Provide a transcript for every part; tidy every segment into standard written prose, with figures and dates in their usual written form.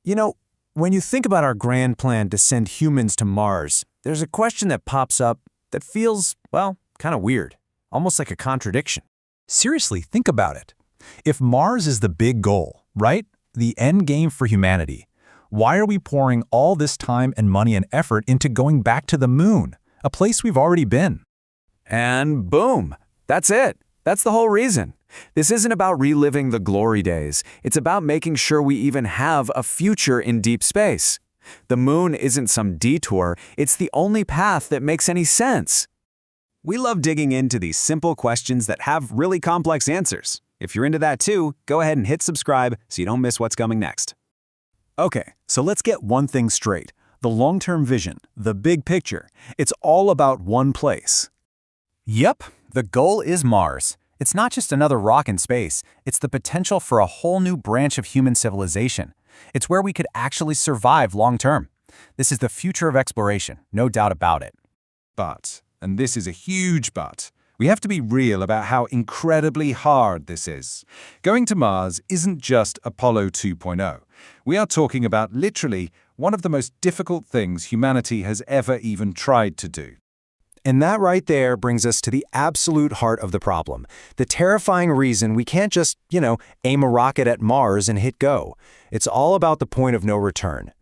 You know, when you think about our grand plan to send humans to Mars, there's a question that pops up that feels, well, kind of weird, almost like a contradiction. Seriously, think about it. If Mars is the big goal, right? The end game for humanity, why are we pouring all this time and money and effort into going back to the moon, a place we've already been? And boom, that's it. That's the whole reason. This isn't about reliving the glory days. It's about making sure we even have a future in deep space. The moon isn't some detour. It's the only path that makes any sense. We love digging into these simple questions that have really complex answers. If you're into that too, go ahead and hit subscribe so you don't miss what's coming next. Okay, so let's get one thing straight. The long-term vision, the big picture, it's all about one place. Yep, the goal is Mars. It's not just another rock in space. It's the potential for a whole new branch of human civilization. It's where we could actually survive long-term. This is the future of exploration, no doubt about it. But, and this is a huge but, we have to be real about how incredibly hard this is. Going to Mars isn't just Apollo 2.0. We are talking about literally one of the most difficult things humanity has ever even tried to do. And that right there brings us to the absolute heart of the problem. The terrifying reason we can't just, aim a rocket at Mars and hit go. It's all about the point of no return.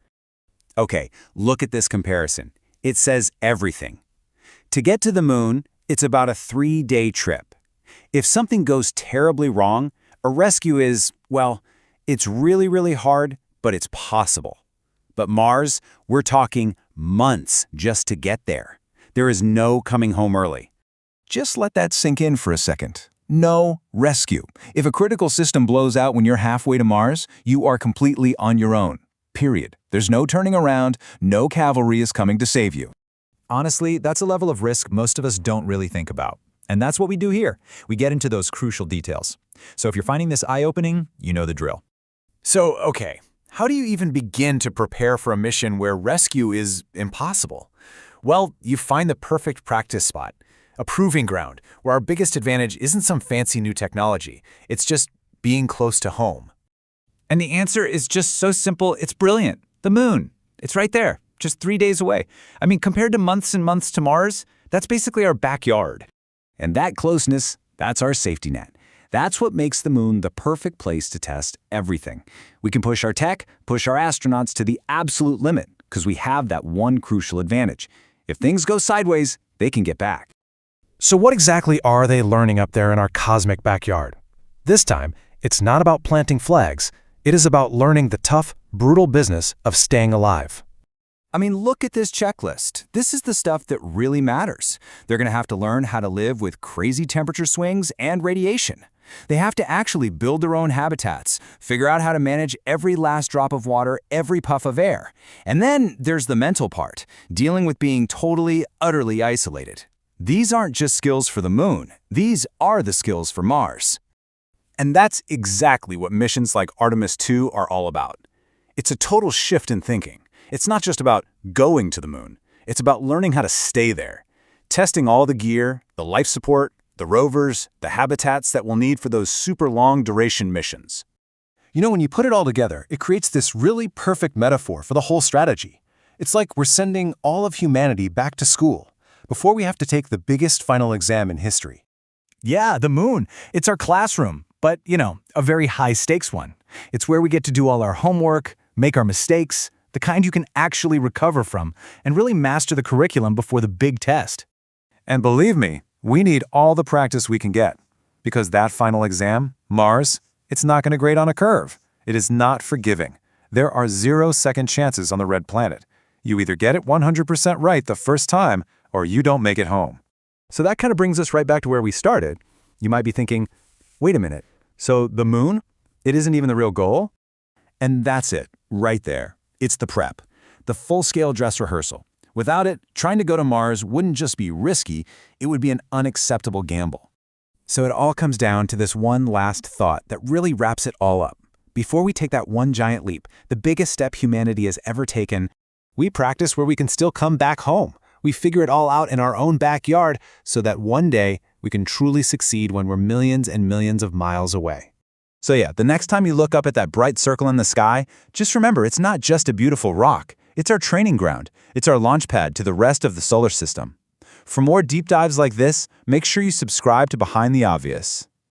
Okay, look at this comparison. It says everything. To get to the moon, it's about a 3-day trip. If something goes terribly wrong, a rescue is, well, it's really, really hard, but it's possible. But Mars, we're talking months just to get there. There is no coming home early. Just let that sink in for a second. No rescue. If a critical system blows out when you're halfway to Mars, you are completely on your own. Period. There's no turning around, no cavalry is coming to save you. Honestly, that's a level of risk most of us don't really think about. And that's what we do here. We get into those crucial details. So if you're finding this eye-opening, you know the drill. So, okay, how do you even begin to prepare for a mission where rescue is impossible? Well, you find the perfect practice spot, a proving ground, where our biggest advantage isn't some fancy new technology. It's just being close to home. And the answer is just so simple, it's brilliant. The moon. It's right there, just 3 days away. I mean, compared to months and months to Mars, that's basically our backyard. And that closeness, that's our safety net. That's what makes the moon the perfect place to test everything. We can push our tech, push our astronauts to the absolute limit, because we have that one crucial advantage. If things go sideways, they can get back. So what exactly are they learning up there in our cosmic backyard? This time, it's not about planting flags. It is about learning the tough, brutal business of staying alive. I mean, look at this checklist. This is the stuff that really matters. They're going to have to learn how to live with crazy temperature swings and radiation. They have to actually build their own habitats, figure out how to manage every last drop of water, every puff of air. And then there's the mental part, dealing with being totally, utterly isolated. These aren't just skills for the moon. These are the skills for Mars. And that's exactly what missions like Artemis II are all about. It's a total shift in thinking. It's not just about going to the moon. It's about learning how to stay there, testing all the gear, the life support, the rovers, the habitats that we'll need for those super long-duration missions. When you put it all together, it creates this really perfect metaphor for the whole strategy. It's like we're sending all of humanity back to school before we have to take the biggest final exam in history. Yeah, the moon. It's our classroom, but, a very high-stakes one. It's where we get to do all our homework, make our mistakes, the kind you can actually recover from, and really master the curriculum before the big test. And believe me, we need all the practice we can get, because that final exam, Mars, it's not going to grade on a curve. It is not forgiving. There are 0 second chances on the red planet. You either get it 100% right the first time, or you don't make it home. So that kind of brings us right back to where we started. You might be thinking, wait a minute, so the moon, it isn't even the real goal? And that's it, right there. It's the prep, the full-scale dress rehearsal. Without it, trying to go to Mars wouldn't just be risky, it would be an unacceptable gamble. So it all comes down to this one last thought that really wraps it all up. Before we take that one giant leap, the biggest step humanity has ever taken, we practice where we can still come back home. We figure it all out in our own backyard so that one day we can truly succeed when we're millions and millions of miles away. So yeah, the next time you look up at that bright circle in the sky, just remember it's not just a beautiful rock. It's our training ground. It's our launch pad to the rest of the solar system. For more deep dives like this, make sure you subscribe to Behind the Obvious.